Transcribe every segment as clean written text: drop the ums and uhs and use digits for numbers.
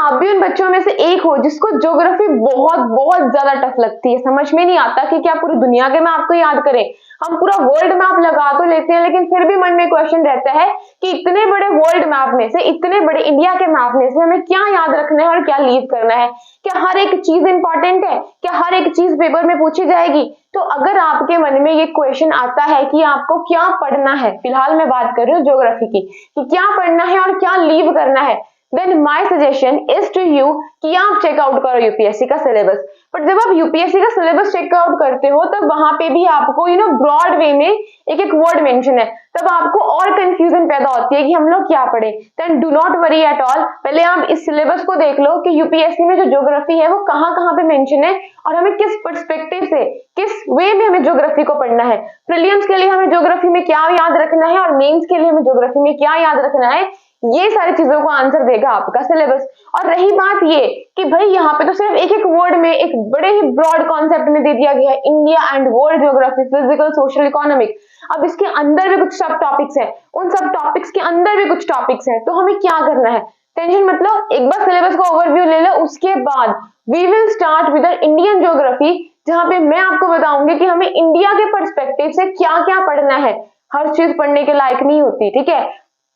आप भी उन बच्चों में से एक हो जिसको ज्योग्राफी बहुत बहुत ज्यादा टफ लगती है, समझ में नहीं आता कि क्या पूरी दुनिया के मैप को याद करें। हम पूरा वर्ल्ड मैप लगा तो लेते हैं, लेकिन फिर भी मन में क्वेश्चन रहता है कि इतने बड़े वर्ल्ड मैप में से, इतने बड़े इंडिया के मैप में से हमें क्या याद रखना है और क्या लीव करना है। क्या हर एक चीज इंपॉर्टेंट है? क्या हर एक चीज पेपर में पूछी जाएगी? तो अगर आपके मन में ये क्वेश्चन आता है कि आपको क्या पढ़ना है, फिलहाल मैं बात कर रही हूँ ज्योग्राफी की, कि क्या पढ़ना है और क्या लीव करना है, then my suggestion is to you कि आप चेकआउट करो यूपीएससी का सिलेबस। बट जब आप यूपीएससी का सिलेबस चेकआउट करते हो तब वहां पे भी आपको ब्रॉड वे में एक एक वर्ड मेंशन है, तब आपको और कंफ्यूजन पैदा होती है कि हम लोग क्या पढ़े। Then do not worry at all, पहले आप इस सिलेबस को देख लो कि यूपीएससी में जो ज्योग्राफी है वो कहाँ कहाँ पे मेंशन है और हमें किस पर्सपेक्टिव से, किस वे में हमें ज्योग्राफी को पढ़ना है। प्रीलिम्स के लिए हमें ज्योग्राफी में क्या याद रखना है और मेंस के लिए हमें ज्योग्राफी में क्या याद रखना है, ये सारी चीजों को आंसर देगा आपका सिलेबस। और रही बात ये कि भाई यहाँ पे तो सिर्फ एक एक वर्ड में, एक बड़े ही ब्रॉड कॉन्सेप्ट में दे दिया गया है, India and world geography, physical, social, economic. अब इसके अंदर भी कुछ सब टॉपिक्स हैं, उन सब टॉपिक्स के अंदर भी कुछ टॉपिक्स हैं, तो हमें क्या करना है? टेंशन मतलब एक बार सिलेबस का ओवरव्यू ले लो, उसके बाद we will start with Indian geography, जहां पे मैं आपको बताऊंगी कि हमें इंडिया के पर्सपेक्टिव से क्या क्या पढ़ना है। हर चीज पढ़ने के लायक नहीं होती, ठीक है।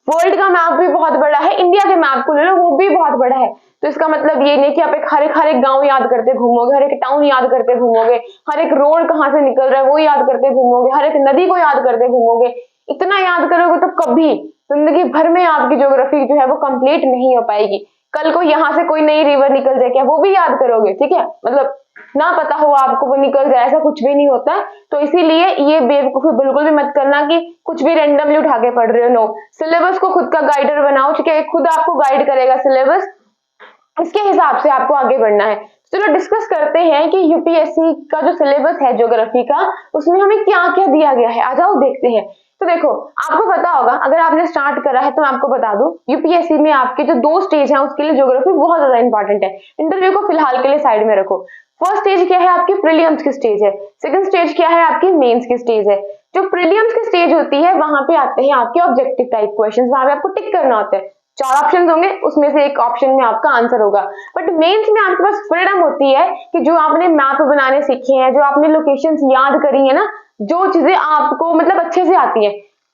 वर्ल्ड का मैप भी बहुत बड़ा है, इंडिया के मैप को ले लो वो भी बहुत बड़ा है, तो इसका मतलब ये नहीं कि आप हर एक गांव याद करते घूमोगे, हर एक टाउन याद करते घूमोगे, हर एक रोड कहाँ से निकल रहा है वो याद करते घूमोगे, हर एक नदी को याद करते घूमोगे। इतना याद करोगे तो कभी जिंदगी भर में आपकी ज्योग्राफी जो है वो कंप्लीट नहीं हो पाएगी। कल को यहाँ से कोई नई रिवर निकल जाए क्या वो भी याद करोगे? ठीक है, मतलब ना पता हो आपको वो निकल जाए, ऐसा कुछ भी नहीं होता है। तो इसीलिए ये बेवकूफी बिल्कुल भी मत करना कि कुछ भी रेंडमली उठा के पढ़ रहे हो। नो, सिलेबस को खुद का गाइडर बनाओ, ठीक है, खुद आपको गाइड करेगा सिलेबस, इसके हिसाब से आपको आगे बढ़ना है। चलो डिस्कस करते हैं कि यूपीएससी का जो सिलेबस है ज्योग्राफी का, उसमें हमें क्या क्या दिया गया है। आ जाओ देखते हैं। तो देखो, आपको पता होगा, अगर आपने स्टार्ट करा है तो मैं आपको बता दूं, यूपीएससी में आपके जो 2 स्टेज हैं उसके लिए ज्योग्राफी बहुत ज्यादा इंपॉर्टेंट है। इंटरव्यू को फिलहाल के लिए साइड में रखो। फर्स्ट स्टेज क्या है आपकी? प्रीलिम्स की स्टेज है। सेकंड स्टेज क्या है आपकी? मेंस की स्टेज है। जो प्रीलिम्स की स्टेज होती है वहां पे आते हैं आपके ऑब्जेक्टिव टाइप क्वेश्चंस, वहां पे आपको टिक करना होता है। 4 ऑप्शन होंगे, उसमें से एक ऑप्शन में आपका आंसर होगा। बट मेंस में आपके पास फ्रीडम होती है कि जो आपने मैप बनाने सीखे हैं, जो आपने लोकेशंस याद करी है ना, जो चीजें आपको मतलब अच्छे से आती है,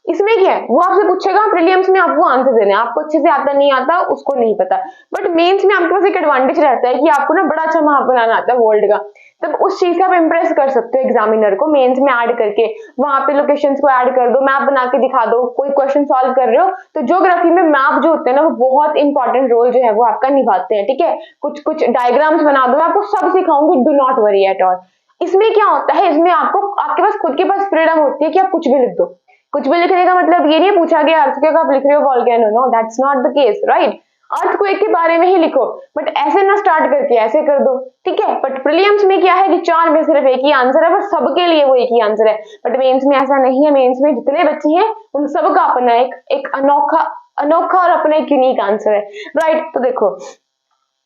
इसमें क्या है वो आपसे पूछेगा। प्रीलिम्स में आपको आंसर देने, आपको अच्छे से आता नहीं आता उसको नहीं पता। बट मेंस में आपके पास एक एडवांटेज रहता है कि आपको ना बड़ा अच्छा मैप बनाना आता है वर्ल्ड का, तब उस चीज से आप इंप्रेस कर सकते हो एग्जामिनर को। मेंस में ऐड करके वहां पे लोकेशंस को ऐड कर दो, मैप बना के दिखा दो, कोई क्वेश्चन सॉल्व कर रहे हो तो ज्योग्राफी में मैप जो होते हैं ना वो बहुत इंपॉर्टेंट रोल जो है वो आपका निभाते हैं, ठीक है। कुछ कुछ डायग्राम्स बना दो, मैं आपको सब सिखाऊंगी, do not worry at all. इसमें क्या होता है, इसमें आपको आपके पास खुद के पास फ्रीडम होती है कि आप कुछ भी लिख दो। कुछ भी लिखने का मतलब ये नहीं पूछा गया अर्थक्वेक आप लिख रहे हो volcano, no that's not the case, right. Earthquake के बारे में ही लिखो, बट ऐसे ना स्टार्ट करके ऐसे कर दो, ठीक है। बट प्रीलिम्स में क्या है कि 4 में सिर्फ एक ही आंसर है, बट सबके लिए वो एक ही आंसर है। बट मेंस में ऐसा नहीं है, मेंस में जितने बच्चे हैं उन सबका अपना एक अनोखा और अपना एक यूनिक आंसर है, राइट। तो देखो,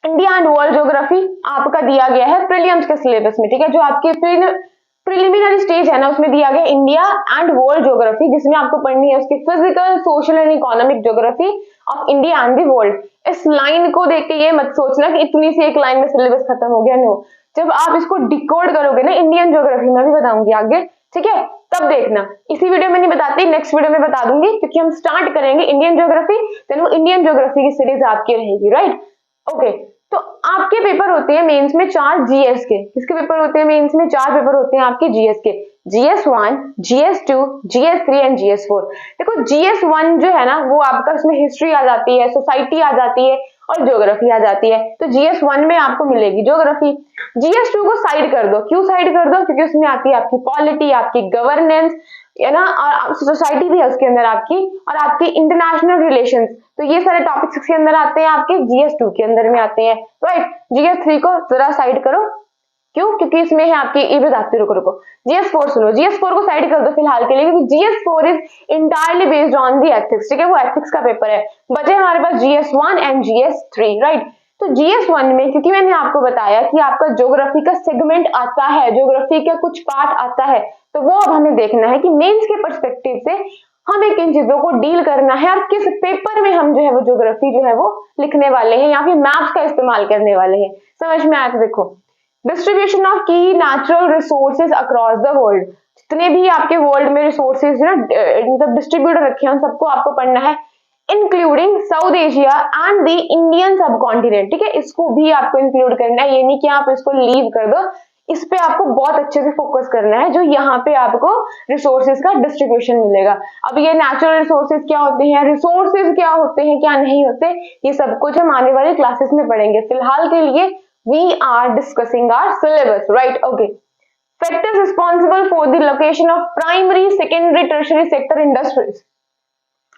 इंडिया एंड वर्ल्ड ज्योग्राफी आपका दिया गया है प्रीलिम्स के सिलेबस में, ठीक है। जो आपके प्रिलिमिनरी स्टेज है ना उसमें दिया गया इंडिया एंड वर्ल्ड ज्योग्राफी, जिसमें आपको पढ़नी है उसकी physical, social and economic geography of India and the world. इस लाइन को देख के ये मत सोचना कि इतनी सी एक लाइन में सिलेबस खत्म हो गया, नो। जब आप इसको डिकोड करोगे ना, इंडियन ज्योग्राफी में भी बताऊंगी आगे, ठीक है, तब देखना। इसी वीडियो में नहीं बताती, नेक्स्ट वीडियो में बता दूंगी, क्योंकि हम स्टार्ट करेंगे इंडियन ज्योग्राफी, देन वो इंडियन ज्योग्राफी की सीरीज आपकी रहेगी, राइट। ओके, तो आपके पेपर होते हैं मेंस में 4 जीएस के। किसके पेपर होते हैं मेंस में? 4 पेपर होते हैं आपके जीएस के, GS1, GS2, GS3 and GS4। देखो GS1 जो है ना वो आपका उसमें हिस्ट्री आ जाती है, सोसाइटी आ जाती है और ज्योग्राफी आ जाती है, तो GS1 में आपको मिलेगी ज्योग्राफी। GS2 को साइड कर दो, क्यों साइड कर दो? क्योंकि उसमें आती है आपकी पॉलिटी, आपकी गवर्नेंस, है ना, और सोसाइटी भी है उसके अंदर आपकी, और आपकी इंटरनेशनल रिलेशंस, तो ये सारे टॉपिक्स इसके अंदर आते हैं, आपके GS2 के अंदर में आते हैं, राइट। GS3 को जरा साइड करो, क्यों? क्योंकि इसमें है आपकी, ये बताते रुको GS4 सुनो, GS4 को साइड कर दो फिलहाल के लिए, क्योंकि GS4 is entirely based on the ethics, ठीक है, वो एथिक्स का पेपर है। बचे हमारे पास GS1 एंड GS3, राइट। तो GS1 में, क्योंकि मैंने आपको बताया कि आपका ज्योग्राफी का सेगमेंट आता है, ज्योग्राफी का कुछ पार्ट आता है, तो वो अब हमें देखना है कि मेंस के पर्सपेक्टिव से हमें किन चीजों को डील करना है और किस पेपर में हम जो है वो ज्योग्राफी जो है वो लिखने वाले हैं या फिर मैप्स का इस्तेमाल करने वाले हैं। समझ में आया? तो देखो, डिस्ट्रीब्यूशन ऑफ की natural resources across the world, जितने भी आपके वर्ल्ड में रिसोर्सेज ना मतलब डिस्ट्रीब्यूट रखे हैं उन सबको आपको पढ़ना है, including south Asia and the Indian सब कॉन्टिनेंट। ठीक है, इसको भी आपको इंक्लूड करना है, ये नहीं कि आप इसको लीव कर दो, इस पे आपको बहुत अच्छे से फोकस करना है, जो यहाँ पे आपको रिसोर्सेज का डिस्ट्रीब्यूशन मिलेगा। अब ये नेचुरल रिसोर्सेज क्या होते हैं, रिसोर्सेज क्या होते हैं, क्या नहीं होते, ये सब कुछ हम आने वाली क्लासेस में पढ़ेंगे। फिलहाल के लिए we are discussing our syllabus, right? Okay, factors responsible for the location of primary, secondary, tertiary sector industries.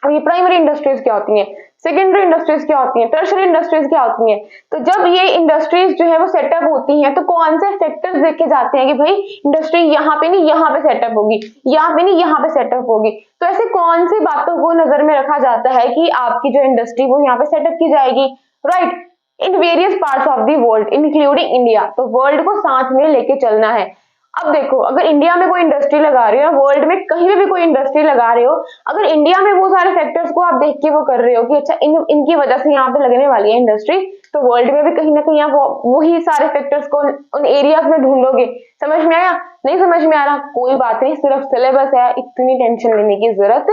अब ये प्राइमरी इंडस्ट्रीज क्या होती हैं, सेकेंडरी इंडस्ट्रीज क्या होती हैं, टर्शियरी इंडस्ट्रीज क्या होती हैं? तो जब ये इंडस्ट्रीज जो है वो सेटअप होती हैं तो कौन से फैक्टर्स देखे जाते हैं कि भाई इंडस्ट्री यहाँ पे नहीं यहाँ पे सेटअप होगी, यहाँ पे नहीं यहाँ पे सेटअप होगी। तो ऐसे कौन सी बातों को नजर में रखा जाता है कि आपकी जो इंडस्ट्री वो यहाँ पे सेटअप की जाएगी, right? In various parts of the world including India, तो वर्ल्ड को साथ में लेके चलना है। अब देखो, अगर इंडिया में कोई इंडस्ट्री लगा रहे हो, वर्ल्ड में कहीं भी कोई इंडस्ट्री लगा रहे हो, अगर इंडिया में वो सारे फैक्टर्स को आप देख के वो कर रहे हो कि अच्छा इनकी वजह से यहाँ पे लगने वाली है इंडस्ट्री, तो वर्ल्ड में भी कहीं ना कहीं आप वही सारे फैक्टर्स को उन एरियाज में ढूंढोगे। समझ में आया? नहीं समझ में आ रहा? कोई बात नहीं, सिर्फ सिलेबस है, इतनी टेंशन लेने की जरूरत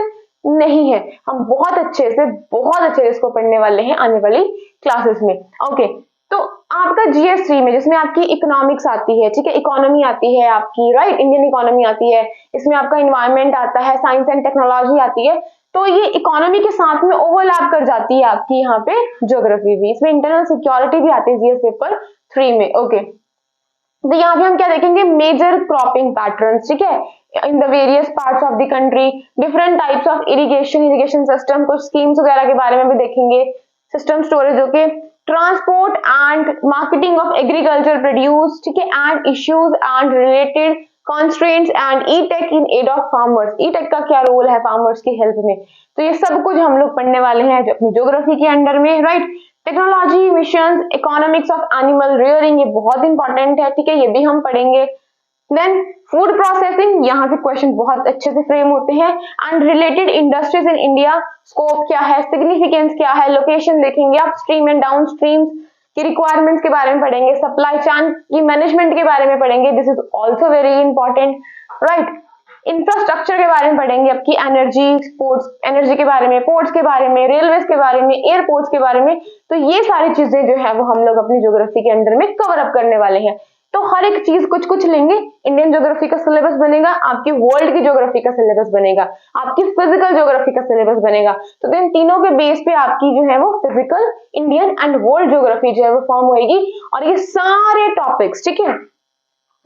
नहीं है। हम बहुत अच्छे से इसको पढ़ने वाले हैं आने वाली क्लासेस में। ओके, तो आपका GS3 में जिसमें आपकी इकोनॉमिक्स आती है, ठीक है, इकोनॉमी आती है आपकी, राइट? इंडियन इकोनॉमी आती है, इसमें आपका इन्वायरमेंट आता है, साइंस एंड टेक्नोलॉजी आती है, तो ये इकोनॉमी के साथ में ओवरलैप कर जाती है आपकी यहाँ पे ज्योग्राफी भी। इसमें इंटरनल सिक्योरिटी भी आती है GS पेपर 3 में। ओके, तो यहाँ पे हम क्या देखेंगे, मेजर क्रॉपिंग पैटर्न्स, ठीक है, in the various parts of the country, different types of irrigation system, कुछ स्कीम्स वगैरह के बारे में भी देखेंगे, system storage, okay, transport and marketing of agriculture produce, ठीक है, and issues and related constraints and e-tech in aid of farmers. E-tech का क्या रोल है फार्मर्स की हेल्प में, तो ये सब कुछ हम लोग पढ़ने वाले हैं अपनी ज्योग्राफी के अंडर में, right? Technology, missions, economics of animal rearing, ये बहुत इंपॉर्टेंट है, ठीक है, ये भी हम पढ़ेंगे। देन फूड प्रोसेसिंग, यहाँ से क्वेश्चन बहुत अच्छे से फ्रेम होते हैं, and related industries in India, scope क्या है, सिग्निफिकेंस क्या है, लोकेशन देखेंगे, अपस्ट्रीम एंड डाउनस्ट्रीम की रिक्वायरमेंट्स के बारे में पढ़ेंगे, सप्लाई चेन की मैनेजमेंट के बारे में पढ़ेंगे, this is also very important, right? Infrastructure के बारे में पढ़ेंगे, आपकी एनर्जी, स्पोर्ट्स, एनर्जी के बारे में, पोर्ट्स के बारे में, रेलवेज के बारे में, एयरपोर्ट्स के बारे में, तो ये सारी चीजें जो है वो हम लोग अपनी ज्योग्राफी के अंदर में कवर अप करने वाले हैं। तो हर एक चीज कुछ कुछ लेंगे, इंडियन ज्योग्राफी का सिलेबस बनेगा, आपकी वर्ल्ड की ज्योग्राफी का सिलेबस बनेगा, आपकी फिजिकल ज्योग्राफी का सिलेबस बनेगा, तो इन तीनों के बेस पे आपकी जो है वो physical, Indian and world geography जो है वो फॉर्म होगी, और ये सारे टॉपिक्स, ठीक है,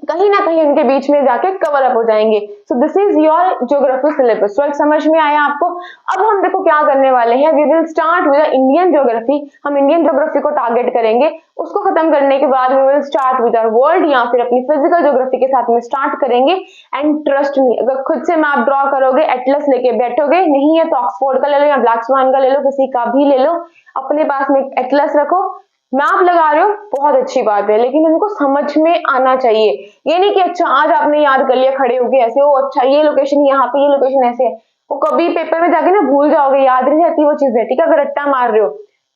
कहीं ना कहीं उनके बीच में जाके कवर अप हो जाएंगे। So this is your geography syllabus. तो समझ में आया आपको? अब हम देखो क्या करने वाले हैं, we will start with Indian geography. हम इंडियन ज्योग्राफी को टारगेट करेंगे, उसको खत्म करने के बाद we will start with our world या फिर अपनी फिजिकल ज्योग्राफी के साथ में स्टार्ट करेंगे। एंड ट्रस्ट मी, अगर खुद से मैप ड्रॉ करोगे, एटलस लेके बैठोगे, नहीं है तो ऑक्सफोर्ड का ले लो या ब्लैक स्वान का ले लो, किसी का भी ले लो, अपने पास में एटलस रखो, मैप लगा रहे हो, बहुत अच्छी बात है, लेकिन उनको समझ में आना चाहिए। ये नहीं कि अच्छा आज आपने याद कर लिया खड़े होके ऐसे, ओ अच्छा ये लोकेशन यहाँ पे, ये लोकेशन ऐसे है, वो कभी पेपर में जाके ना भूल जाओगे, याद नहीं रहती वो चीजें, ठीक है, अगर रट्टा मार रहे हो।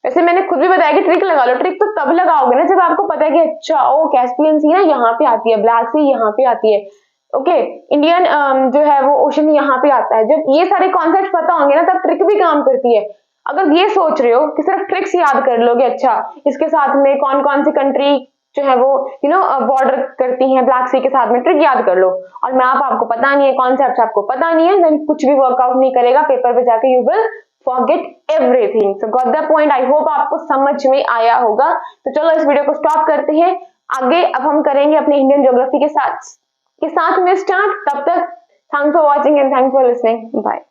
वैसे मैंने खुद भी बताया कि ट्रिक लगा लो, ट्रिक तो तब लगाओगे ना जब आपको पता है कि अच्छा ओ कैस्पियन सी ना यहाँ पे आती है, ब्लैक सी यहाँ पे आती है, ओके, इंडियन जो है वो ओशन यहाँ पे आता है। जब ये सारे कॉन्सेप्ट पता होंगे ना तब ट्रिक भी काम करती है। अगर ये सोच रहे हो कि सिर्फ ट्रिक्स याद कर लोगे, अच्छा इसके साथ में कौन कौन सी कंट्री जो है वो बॉर्डर करती हैं ब्लैक सी के साथ में, ट्रिक याद कर लो, और मैप आपको पता नहीं है, कॉन्सेप्ट आपको पता नहीं है, देन कुछ भी वर्कआउट नहीं करेगा, पेपर पे जाके you will forget everything. So got the point, I hope आपको समझ में आया होगा। तो चलो इस वीडियो को स्टॉप करते हैं, आगे अब हम करेंगे अपने इंडियन ज्योग्राफी के साथ में स्टार्ट। तब तक thanks for watching and thanks for listening, bye.